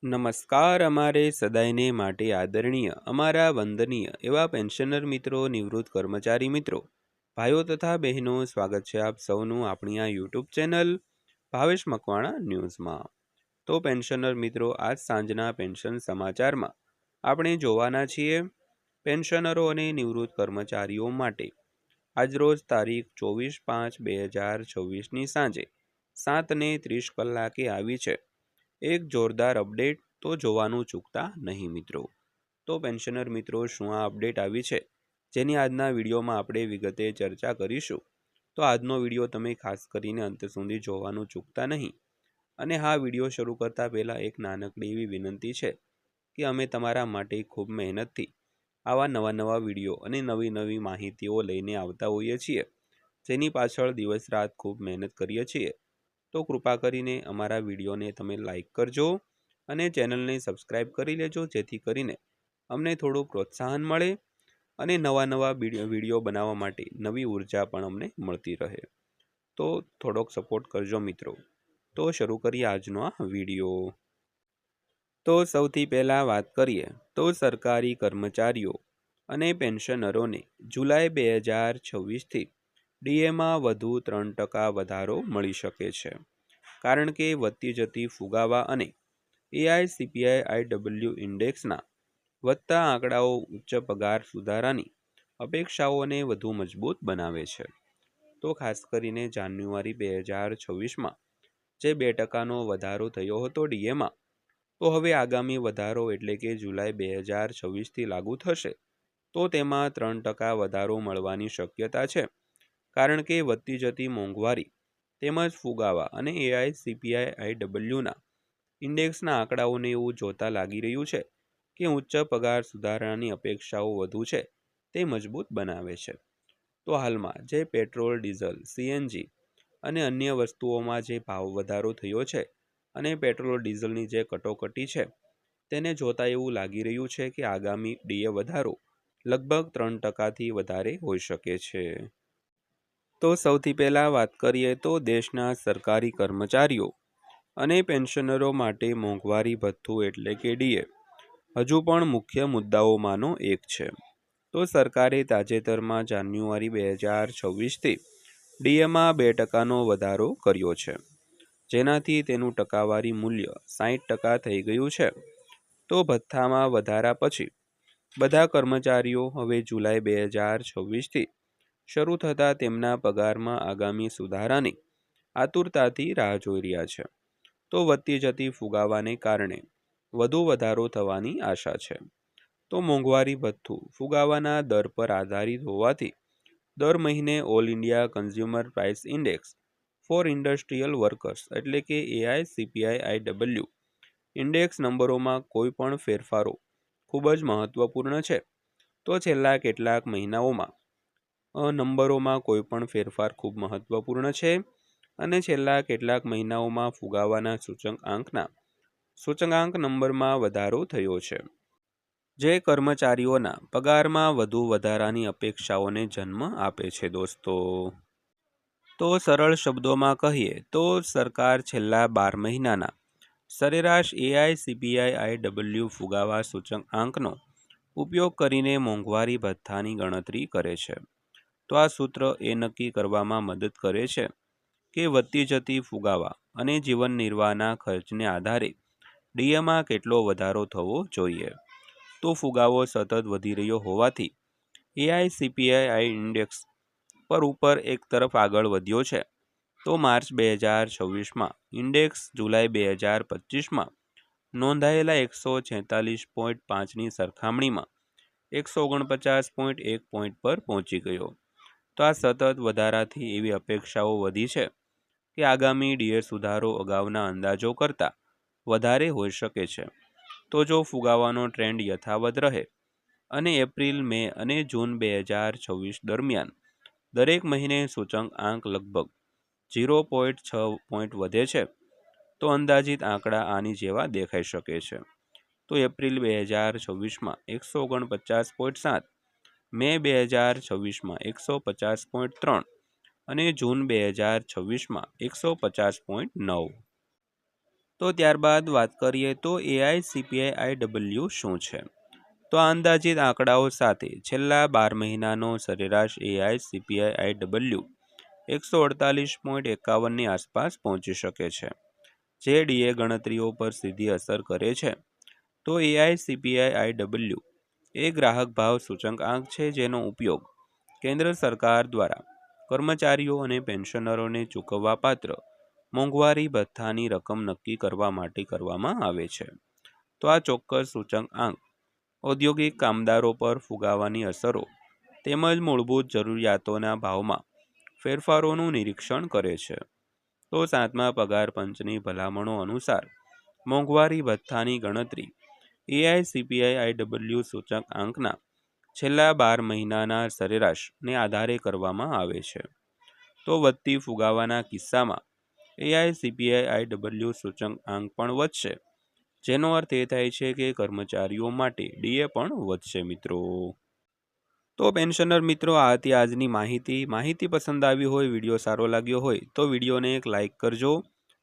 નમસ્કાર. અમારે સદાયને માટે આદરણીય અમારા વંદનીય એવા પેન્શનર મિત્રો, નિવૃત્ત કર્મચારી મિત્રો, ભાઈઓ તથા બહેનો, સ્વાગત છે આપ સૌનું આપણી આ યુટ્યુબ ચેનલ ભાવેશ મકવાણા ન્યૂઝમાં. તો પેન્શનર મિત્રો, આજ સાંજના પેન્શન સમાચારમાં આપણે જોવાના છીએ પેન્શનરો અને નિવૃત્ત કર્મચારીઓ માટે આજરોજ તારીખ 24/5/2026ની સાંજે 7:30 આવી છે એક જોરદાર અપડેટ. તો જોવાનું ચૂકતા નહીં મિત્રો. તો પેન્શનર મિત્રો, શું આ અપડેટ આવી છે જેની આજના વિડીયોમાં આપણે વિગતે ચર્ચા કરીશું. તો આજનો વિડીયો તમે ખાસ કરીને અંત સુધી જોવાનું ચૂકતા નહીં. અને હા, વિડીયો શરૂ કરતા પહેલાં એક નાનકડી એવી વિનંતી છે કે અમે તમારા માટે ખૂબ મહેનતથી આવા નવા વિડીયો અને નવી માહિતીઓ લઈને આવતા હોઈએ છીએ, જેની પાછળ દિવસ રાત ખૂબ મહેનત કરીએ છીએ. તો કૃપા કરીને અમારા વિડીયોને તમે લાઈક કરજો અને ચેનલને સબસ્ક્રાઈબ કરી લેજો, જેથી કરીને અમને થોડું પ્રોત્સાહન મળે અને નવા વિડીયો બનાવવા માટે નવી ઉર્જા પણ અમને મળતી રહે. તો થોડોક સપોર્ટ કરજો મિત્રો. તો શરૂ કરીએ આજનો આ વિડીયો. તો સૌથી પહેલાં વાત કરીએ તો સરકારી કર્મચારીઓ અને પેન્શનરોને જુલાઈ 2026થી ડીએમાં વધુ 3% વધારો મળી શકે છે, કારણ કે વધતી જતી ફુગાવા અને AICPI-IW ઇન્ડેક્સના વધતા આંકડાઓ ઉચ્ચ પગાર સુધારાની અપેક્ષાઓને વધુ મજબૂત બનાવે છે. તો ખાસ કરીને જાન્યુઆરી 2026માં જે 2%નો વધારો થયો હતો ડીએમાં, તો હવે આગામી વધારો એટલે કે જુલાઈ 2026થી લાગુ થશે તો તેમાં 3% વધારો મળવાની શક્યતા છે, કારણ કે વધતી જતી મોંઘવારી તેમજ ફુગાવા અને AICPI-IWના ઇન્ડેક્સના આંકડાઓને એવું જોતા લાગી રહ્યું છે કે ઉચ્ચ પગાર સુધારણાની અપેક્ષાઓ વધુ છે તે મજબૂત બનાવે છે. તો હાલમાં જે પેટ્રોલ, ડીઝલ, CNG અને અન્ય વસ્તુઓમાં જે ભાવ વધારો થયો છે અને પેટ્રોલ ડીઝલની જે કટોકટી છે તેને જોતા એવું લાગી રહ્યું છે કે આગામી ડીએ વધારો લગભગ 3%થી વધારે હોઈ શકે છે. તો સૌથી પહેલાં વાત કરીએ તો દેશના સરકારી કર્મચારીઓ અને પેન્શનરો માટે મોંઘવારી ભથ્થું એટલે કે ડીએ હજુ પણ મુખ્ય મુદ્દાઓમાંનો એક છે. તો સરકારે તાજેતરમાં જાન્યુઆરી 2026થી ડીએમાં 2%નો વધારો કર્યો છે, જેનાથી તેનું ટકાવારી મૂલ્ય 60% થઈ ગયું છે. તો ભથ્થામાં વધારા પછી બધા કર્મચારીઓ હવે જુલાઈ 2026થી શરૂ થતા તેમના પગારમાં આગામી સુધારાની આતુરતાથી રાહ જોઈ રહ્યા છે. તો વધતી જતી ફુગાવાને કારણે વધુ વધારો થવાની આશા છે. તો મોંઘવારી ભથ્થું ફુગાવાના દર પર આધારિત હોવાથી દર મહિને all India consumer price index four industrial workers એટલે કે AICPI-IW ઇન્ડેક્સ નંબરોમાં કોઈ પણ ફેરફારો ખૂબ જ મહત્વપૂર્ણ છે. તો છેલ્લા કેટલાક મહિનાઓમાં નંબરોમાં કોઈ પણ ફેરફાર ખૂબ મહત્વપૂર્ણ છે અને છેલ્લા કેટલાક મહિનાઓમાં ફુગાવાના સૂચકાંક નંબરમાં વધારો થયો છે, જે કર્મચારીઓના પગારમાં વધુ વધારાની અપેક્ષાઓને જન્મ આપે છે દોસ્તો. તો સરળ શબ્દોમાં કહીએ તો સરકાર છેલ્લા 12 મહિનાના સરેરાશ AICPI-IW ફુગાવા સૂચકાંકનો ઉપયોગ કરીને મોંઘવારી ભથ્થાની ગણતરી કરે છે. તો આ સૂત્ર એ નક્કી કરવામાં મદદ કરે છે કે વધતી જતી ફુગાવા અને જીવન નિર્વાહના ખર્ચને આધારે ડીએમાં કેટલો વધારો થવો જોઈએ. તો ફુગાવો સતત વધી રહ્યો હોવાથી AICPI ઇન્ડેક્સ ઉપર એક તરફ આગળ વધ્યો છે. તો માર્ચ 2026માં ઇન્ડેક્સ જુલાઈ 2025માં નોંધાયેલા 146.5ની સરખામણીમાં 149.1 પોઈન્ટ પર પહોંચી ગયો. તો આ સતત વધારાથી એવી અપેક્ષાઓ વધી છે કે આગામી ડીએ સુધારો અગાઉના અંદાજો કરતાં વધારે હોઈ શકે છે. તો જો ફુગાવાનો ટ્રેન્ડ યથાવત રહે અને એપ્રિલ, મે અને જૂન 2026 દરમિયાન દરેક મહિને સૂચકાંક લગભગ 0.6 પોઈન્ટ વધે છે, તો અંદાજિત આંકડા આની જેવા દેખાઈ શકે છે. તો એપ્રિલ 2026માં 149.7, મે 2026માં 150.3 અને જૂન 2026માં 150.9. તો ત્યારબાદ વાત કરીએ તો AICPI-IW શું છે? તો આ અંદાજિત આંકડાઓ સાથે છેલ્લા 12 મહિનાનો સરેરાશ AICPI-IW 148.51ની આસપાસ પહોંચી શકે છે, જે ડીએ ગણતરીઓ પર સીધી અસર કરે છે. તો AICPI-IW એ ગ્રાહક ભાવ સૂચકાંક છે, જેનો ઉપયોગ કેન્દ્ર સરકાર દ્વારા કર્મચારીઓ અને પેન્શનરોને ચૂકવવા પાત્ર મોંઘવારી ભથ્થાની રકમ નક્કી કરવા માટે કરવામાં આવે છે. તો આ ચોક્કસ સૂચકાંક ઔદ્યોગિક કામદારો પર ફુગાવાની અસરો તેમજ મૂળભૂત જરૂરિયાતોના ભાવમાં ફેરફારોનું નિરીક્ષણ કરે છે. તો 7મા પગાર પંચની ભલામણો અનુસાર મોંઘવારી ભથ્થાની ગણતરી AICPI-IW સૂચકાંકના છેલ્લા 12 મહિનાના સરેરાશને આધારે કરવામાં આવે છે. તો વધતી ફુગાવાના કિસ્સામાં AICPI-IW સૂચકાંક પણ વધશે, જેનો અર્થ એ થાય છે કે કર્મચારીઓ માટે ડીએ પણ વધશે મિત્રો. તો પેન્શનર મિત્રો, આ હતી આજની માહિતી પસંદ આવી હોય, વિડીયો સારો લાગ્યો હોય તો વિડીયોને એક લાઇક કરજો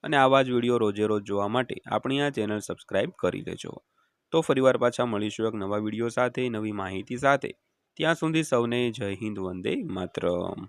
અને આવા જ વિડીયો રોજે રોજ જોવા માટે આપણી આ ચેનલ સબસ્ક્રાઇબ કરી લેજો. તો ફરીવાર પાછા મળીશું એક નવા વિડીયો સાથે, નવી માહિતી સાથે. ત્યાં સુધી સૌને જય હિન્દ, વંદે માતરમ.